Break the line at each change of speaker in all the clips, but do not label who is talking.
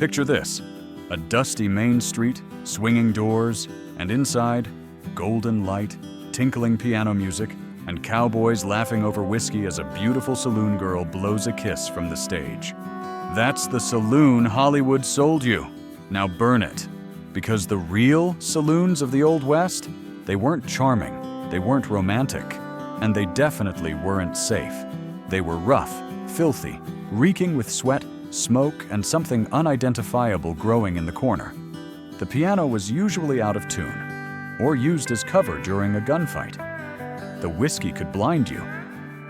Picture this: a dusty main street, swinging doors, and inside, golden light, tinkling piano music, and cowboys laughing over whiskey as a beautiful saloon girl blows a kiss from the stage. That's the saloon Hollywood sold you. Now burn it. Because the real saloons of the Old West, they weren't charming, they weren't romantic, and they definitely weren't safe. They were rough, filthy, reeking with sweat, smoke, and something unidentifiable growing in the corner. The piano was usually out of tune, or used as cover during a gunfight. The whiskey could blind you.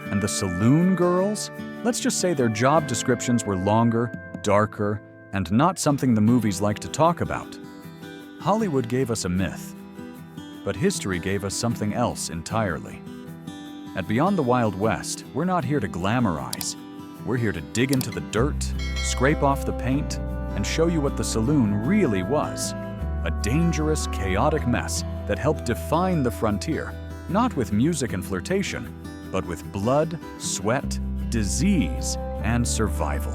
And the saloon girls? Let's just say their job descriptions were longer, darker, and not something the movies like to talk about. Hollywood gave us a myth, but history gave us something else entirely. At Beyond the Wild West, we're not here to glamorize. We're here to dig into the dirt, scrape off the paint, and show you what the saloon really was. A dangerous, chaotic mess that helped define the frontier, not with music and flirtation, but with blood, sweat, disease, and survival.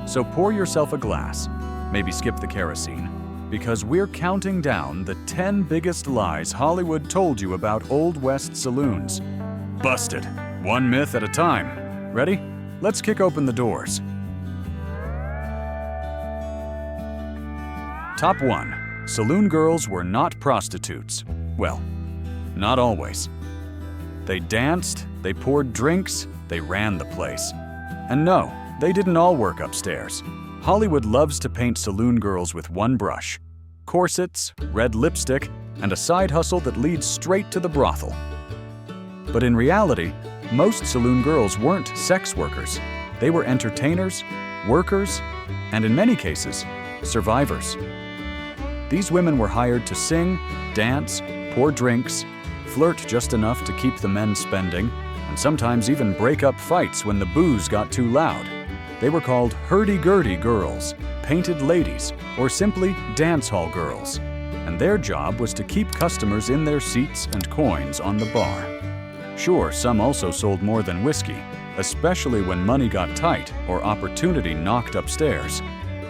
So pour yourself a glass, maybe skip the kerosene, because we're counting down the 10 biggest lies Hollywood told you about Old West saloons. Busted, one myth at a time. Ready? Let's kick open the doors. Top 1. Saloon girls were not prostitutes. Well, not always. They danced, they poured drinks, they ran the place. And no, they didn't all work upstairs. Hollywood loves to paint saloon girls with one brush: corsets, red lipstick, and a side hustle that leads straight to the brothel. But in reality, most saloon girls weren't sex workers. They were entertainers, workers, and in many cases, survivors. These women were hired to sing, dance, pour drinks, flirt just enough to keep the men spending, and sometimes even break up fights when the booze got too loud. They were called hurdy-gurdy girls, painted ladies, or simply dance hall girls. And their job was to keep customers in their seats and coins on the bar. Sure, some also sold more than whiskey, especially when money got tight or opportunity knocked upstairs,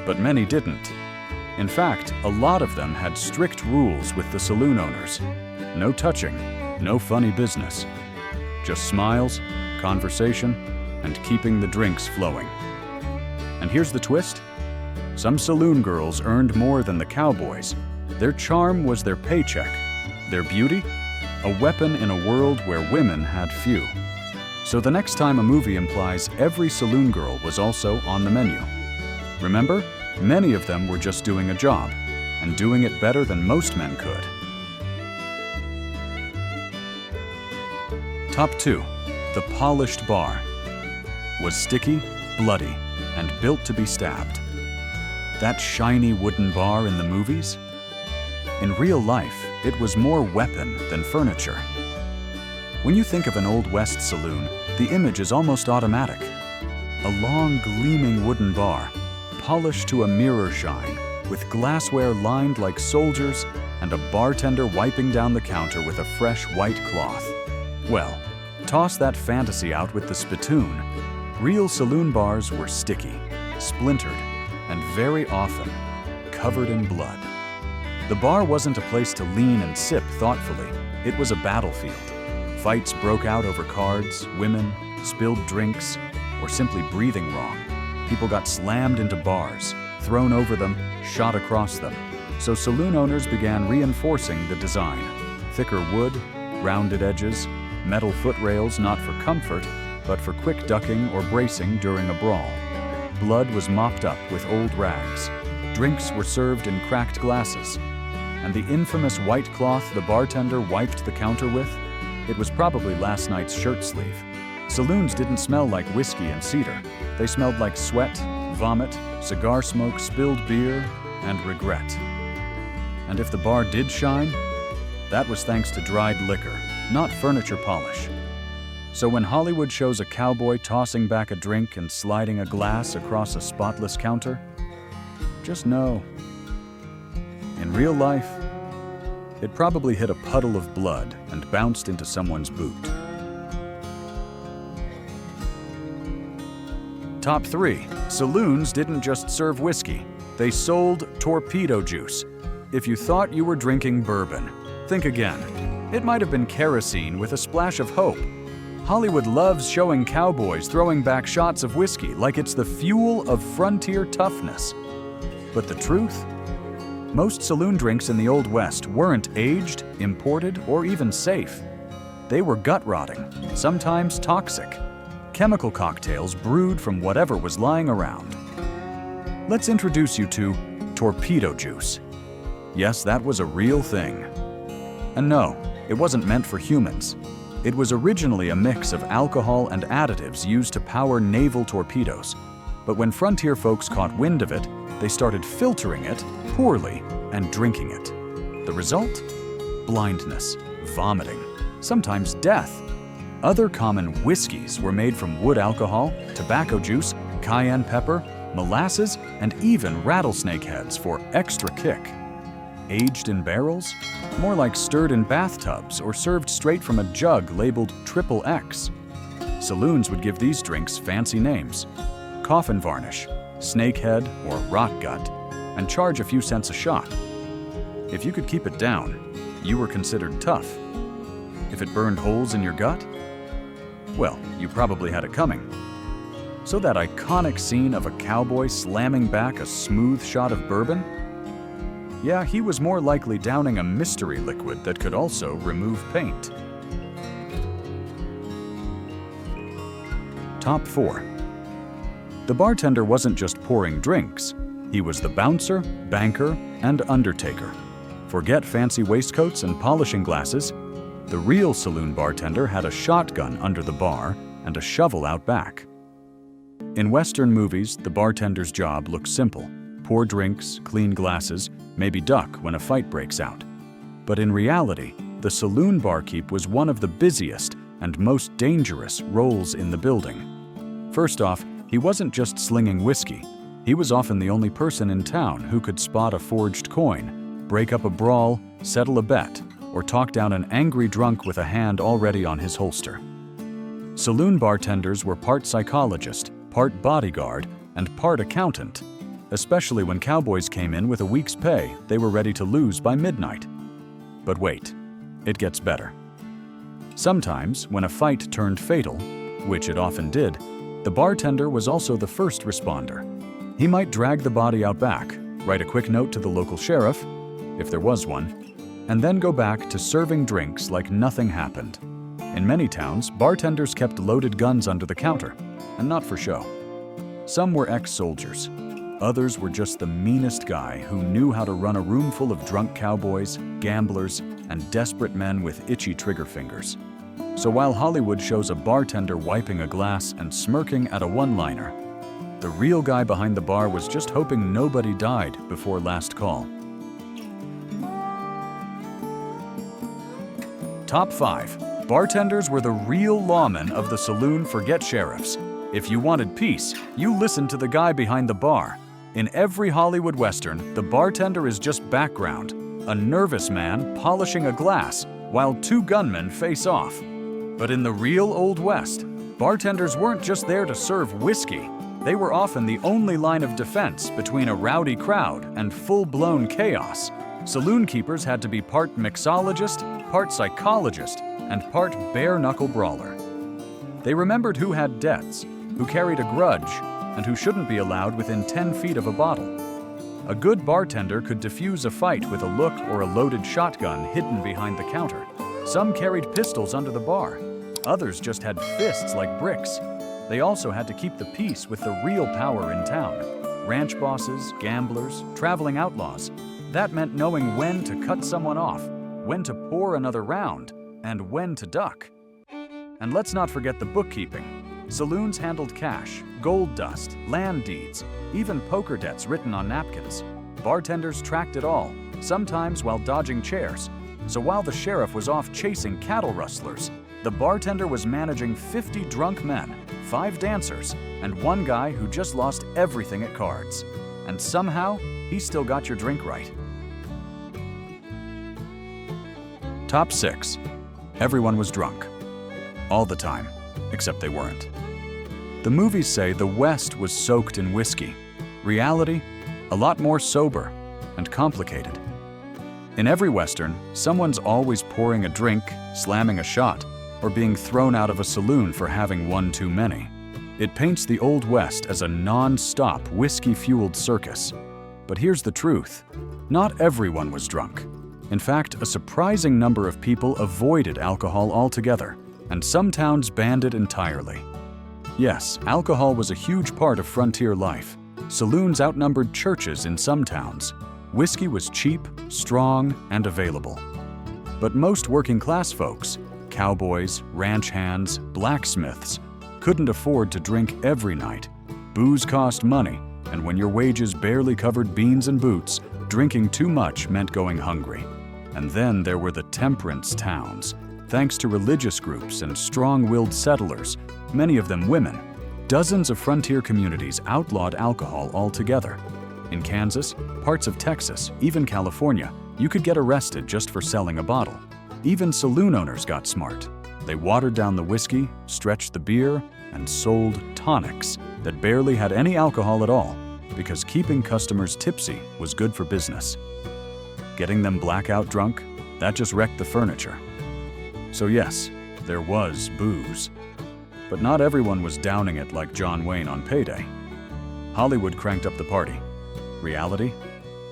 but many didn't. In fact, a lot of them had strict rules with the saloon owners. No touching, no funny business. Just smiles, conversation, and keeping the drinks flowing. And here's the twist. Some saloon girls earned more than the cowboys. Their charm was their paycheck. Their beauty? A weapon in a world where women had few. So the next time a movie implies every saloon girl was also on the menu. Remember, many of them were just doing a job, and doing it better than most men could. Top 2. The polished bar. Was sticky, bloody, and built to be stabbed. That shiny wooden bar in the movies? In real life, it was more weapon than furniture. When you think of an Old West saloon, the image is almost automatic. A long, gleaming wooden bar, polished to a mirror shine, with glassware lined like soldiers, and a bartender wiping down the counter with a fresh white cloth. Well, toss that fantasy out with the spittoon. Real saloon bars were sticky, splintered, and very often covered in blood. The bar wasn't a place to lean and sip thoughtfully. It was a battlefield. Fights broke out over cards, women, spilled drinks, or simply breathing wrong. People got slammed into bars, thrown over them, shot across them. So saloon owners began reinforcing the design. Thicker wood, rounded edges, metal footrails not for comfort, but for quick ducking or bracing during a brawl. Blood was mopped up with old rags. Drinks were served in cracked glasses. And the infamous white cloth the bartender wiped the counter with? It was probably last night's shirt sleeve. Saloons didn't smell like whiskey and cedar. They smelled like sweat, vomit, cigar smoke, spilled beer, and regret. And if the bar did shine, that was thanks to dried liquor, not furniture polish. So when Hollywood shows a cowboy tossing back a drink and sliding a glass across a spotless counter, just know, in real life, it probably hit a puddle of blood and bounced into someone's boot. Top 3. Saloons didn't just serve whiskey. They sold torpedo juice. If you thought you were drinking bourbon, think again. It might have been kerosene with a splash of hope. Hollywood loves showing cowboys throwing back shots of whiskey like it's the fuel of frontier toughness. But the truth? Most saloon drinks in the Old West weren't aged, imported, or even safe. They were gut-rotting, sometimes toxic. Chemical cocktails brewed from whatever was lying around. Let's introduce you to torpedo juice. Yes, that was a real thing. And no, it wasn't meant for humans. It was originally a mix of alcohol and additives used to power naval torpedoes. But when frontier folks caught wind of it, they started filtering it poorly and drinking it. The result? Blindness, vomiting, sometimes death. Other common whiskeys were made from wood alcohol, tobacco juice, cayenne pepper, molasses, and even rattlesnake heads for extra kick. Aged in barrels? More like stirred in bathtubs or served straight from a jug labeled XXX. Saloons would give these drinks fancy names: coffin varnish, snakehead, or rot gut, and charge a few cents a shot. If you could keep it down, you were considered tough. If it burned holes in your gut, well, you probably had it coming. So that iconic scene of a cowboy slamming back a smooth shot of bourbon? Yeah, he was more likely downing a mystery liquid that could also remove paint. Top 4. The bartender wasn't just pouring drinks. He was the bouncer, banker, and undertaker. Forget fancy waistcoats and polishing glasses. The real saloon bartender had a shotgun under the bar and a shovel out back. In Western movies, the bartender's job looks simple: pour drinks, clean glasses, maybe duck when a fight breaks out. But in reality, the saloon barkeep was one of the busiest and most dangerous roles in the building. First off, he wasn't just slinging whiskey. He was often the only person in town who could spot a forged coin, break up a brawl, settle a bet, or talk down an angry drunk with a hand already on his holster. Saloon bartenders were part psychologist, part bodyguard, and part accountant. Especially when cowboys came in with a week's pay, they were ready to lose by midnight. But wait, it gets better. Sometimes, when a fight turned fatal, which it often did, the bartender was also the first responder. He might drag the body out back, write a quick note to the local sheriff, if there was one, and then go back to serving drinks like nothing happened. In many towns, bartenders kept loaded guns under the counter, and not for show. Some were ex-soldiers. Others were just the meanest guy who knew how to run a room full of drunk cowboys, gamblers, and desperate men with itchy trigger fingers. So while Hollywood shows a bartender wiping a glass and smirking at a one-liner, the real guy behind the bar was just hoping nobody died before last call. Top 5. Bartenders were the real lawmen of the saloon, forget sheriffs. If you wanted peace, you listened to the guy behind the bar. In every Hollywood Western, the bartender is just background, a nervous man polishing a glass while two gunmen face off. But in the real Old West, bartenders weren't just there to serve whiskey. They were often the only line of defense between a rowdy crowd and full-blown chaos. Saloon keepers had to be part mixologist, part psychologist, and part bare-knuckle brawler. They remembered who had debts, who carried a grudge, and who shouldn't be allowed within 10 feet of a bottle. A good bartender could defuse a fight with a look or a loaded shotgun hidden behind the counter. Some carried pistols under the bar. Others just had fists like bricks. They also had to keep the peace with the real power in town. Ranch bosses, gamblers, traveling outlaws. That meant knowing when to cut someone off, when to pour another round, and when to duck. And let's not forget the bookkeeping. Saloons handled cash, gold dust, land deeds, even poker debts written on napkins. Bartenders tracked it all, sometimes while dodging chairs. So while the sheriff was off chasing cattle rustlers, the bartender was managing 50 drunk men, 5 dancers, and one guy who just lost everything at cards. And somehow, he still got your drink right. Top 6. Everyone was drunk. All the time, except they weren't. The movies say the West was soaked in whiskey. Reality, a lot more sober and complicated. In every Western, someone's always pouring a drink, slamming a shot, or being thrown out of a saloon for having one too many. It paints the Old West as a non-stop, whiskey-fueled circus. But here's the truth. Not everyone was drunk. In fact, a surprising number of people avoided alcohol altogether, and some towns banned it entirely. Yes, alcohol was a huge part of frontier life. Saloons outnumbered churches in some towns. Whiskey was cheap, strong, and available. But most working-class folks, cowboys, ranch hands, blacksmiths, couldn't afford to drink every night. Booze cost money, and when your wages barely covered beans and boots, drinking too much meant going hungry. And then there were the temperance towns. Thanks to religious groups and strong-willed settlers, many of them women, dozens of frontier communities outlawed alcohol altogether. In Kansas, parts of Texas, even California, you could get arrested just for selling a bottle. Even saloon owners got smart. They watered down the whiskey, stretched the beer, and sold tonics that barely had any alcohol at all, because keeping customers tipsy was good for business. Getting them blackout drunk, that just wrecked the furniture. So yes, there was booze. But not everyone was downing it like John Wayne on payday. Hollywood cranked up the party. Reality?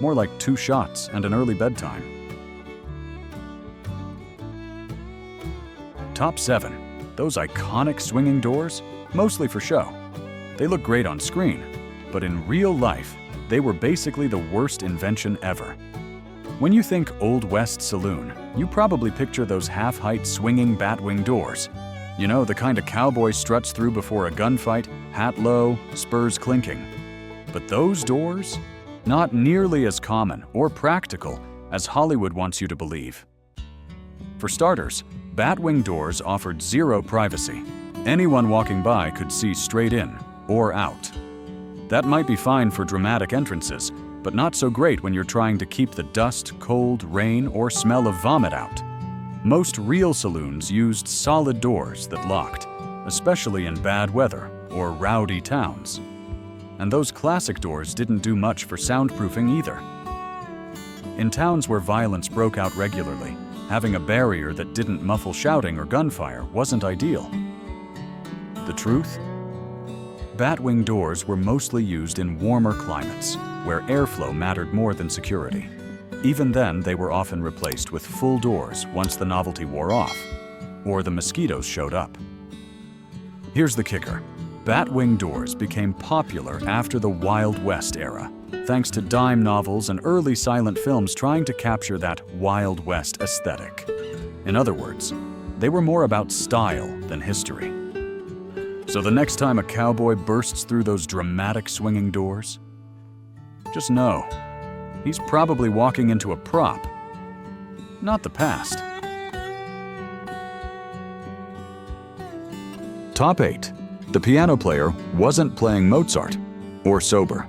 More like 2 shots and an early bedtime. Top 7. Those iconic swinging doors? Mostly for show. They look great on screen, but in real life, they were basically the worst invention ever. When you think Old West Saloon, you probably picture those half-height swinging batwing doors. You know, the kind a cowboy struts through before a gunfight, hat low, spurs clinking. But those doors? Not nearly as common or practical as Hollywood wants you to believe. For starters, batwing doors offered zero privacy. Anyone walking by could see straight in or out. That might be fine for dramatic entrances, but not so great when you're trying to keep the dust, cold, rain, or smell of vomit out. Most real saloons used solid doors that locked, especially in bad weather or rowdy towns. And those classic doors didn't do much for soundproofing either. In towns where violence broke out regularly, having a barrier that didn't muffle shouting or gunfire wasn't ideal. The truth? Batwing doors were mostly used in warmer climates, where airflow mattered more than security. Even then, they were often replaced with full doors once the novelty wore off, or the mosquitoes showed up. Here's the kicker. Batwing doors became popular after the Wild West era, thanks to dime novels and early silent films trying to capture that Wild West aesthetic. In other words, they were more about style than history. So the next time a cowboy bursts through those dramatic swinging doors, just know, he's probably walking into a prop, not the past. Top 8. The piano player wasn't playing Mozart or sober.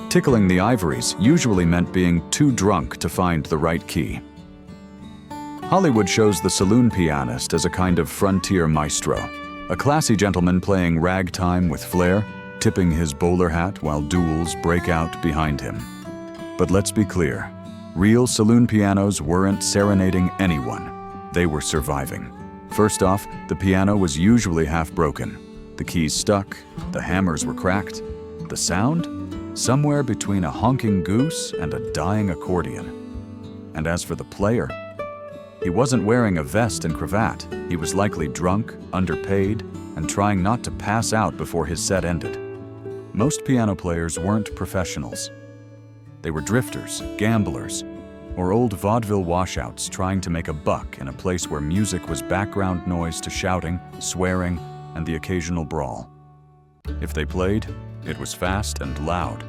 Tickling the ivories usually meant being too drunk to find the right key. Hollywood shows the saloon pianist as a kind of frontier maestro, a classy gentleman playing ragtime with flair, tipping his bowler hat while duels break out behind him. But let's be clear, real saloon pianos weren't serenading anyone. They were surviving. First off, the piano was usually half broken. The keys stuck, the hammers were cracked. The sound? Somewhere between a honking goose and a dying accordion. And as for the player, he wasn't wearing a vest and cravat. He was likely drunk, underpaid, and trying not to pass out before his set ended. Most piano players weren't professionals. They were drifters, gamblers, or old vaudeville washouts trying to make a buck in a place where music was background noise to shouting, swearing, and the occasional brawl. If they played, it was fast and loud,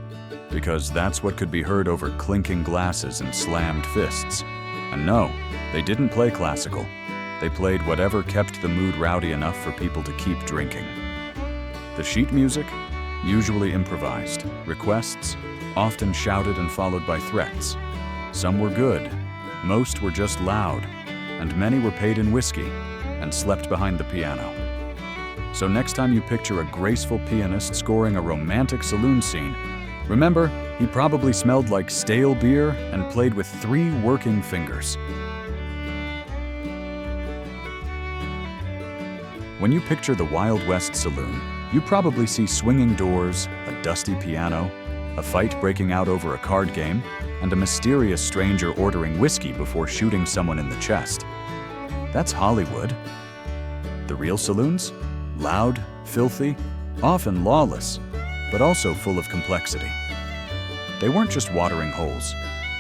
because that's what could be heard over clinking glasses and slammed fists. And no, they didn't play classical. They played whatever kept the mood rowdy enough for people to keep drinking. The sheet music? Usually improvised. Requests? Often shouted and followed by threats. Some were good, most were just loud, and many were paid in whiskey and slept behind the piano. So next time you picture a graceful pianist scoring a romantic saloon scene, remember, he probably smelled like stale beer and played with 3 working fingers. When you picture the Wild West saloon, you probably see swinging doors, a dusty piano, a fight breaking out over a card game, and a mysterious stranger ordering whiskey before shooting someone in the chest. That's Hollywood. The real saloons? Loud, filthy, often lawless, but also full of complexity. They weren't just watering holes.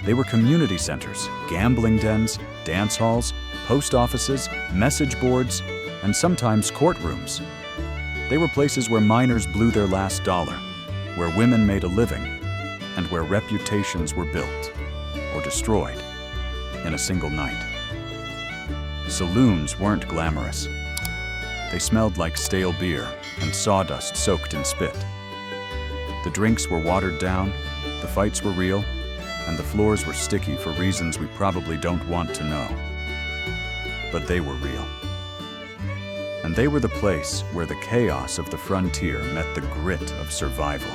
They were community centers, gambling dens, dance halls, post offices, message boards, and sometimes courtrooms. They were places where miners blew their last dollar, where women made a living, and where reputations were built or destroyed in a single night. Saloons weren't glamorous. They smelled like stale beer and sawdust soaked in spit. The drinks were watered down, the fights were real, and the floors were sticky for reasons we probably don't want to know. But they were real. And they were the place where the chaos of the frontier met the grit of survival.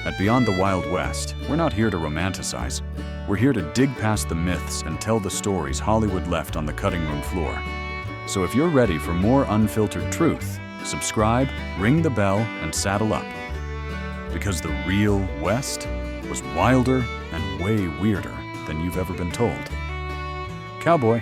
At Beyond the Wild West, we're not here to romanticize. We're here to dig past the myths and tell the stories Hollywood left on the cutting room floor. So if you're ready for more unfiltered truth, subscribe, ring the bell, and saddle up. Because the real West was wilder and way weirder than you've ever been told. Cowboy.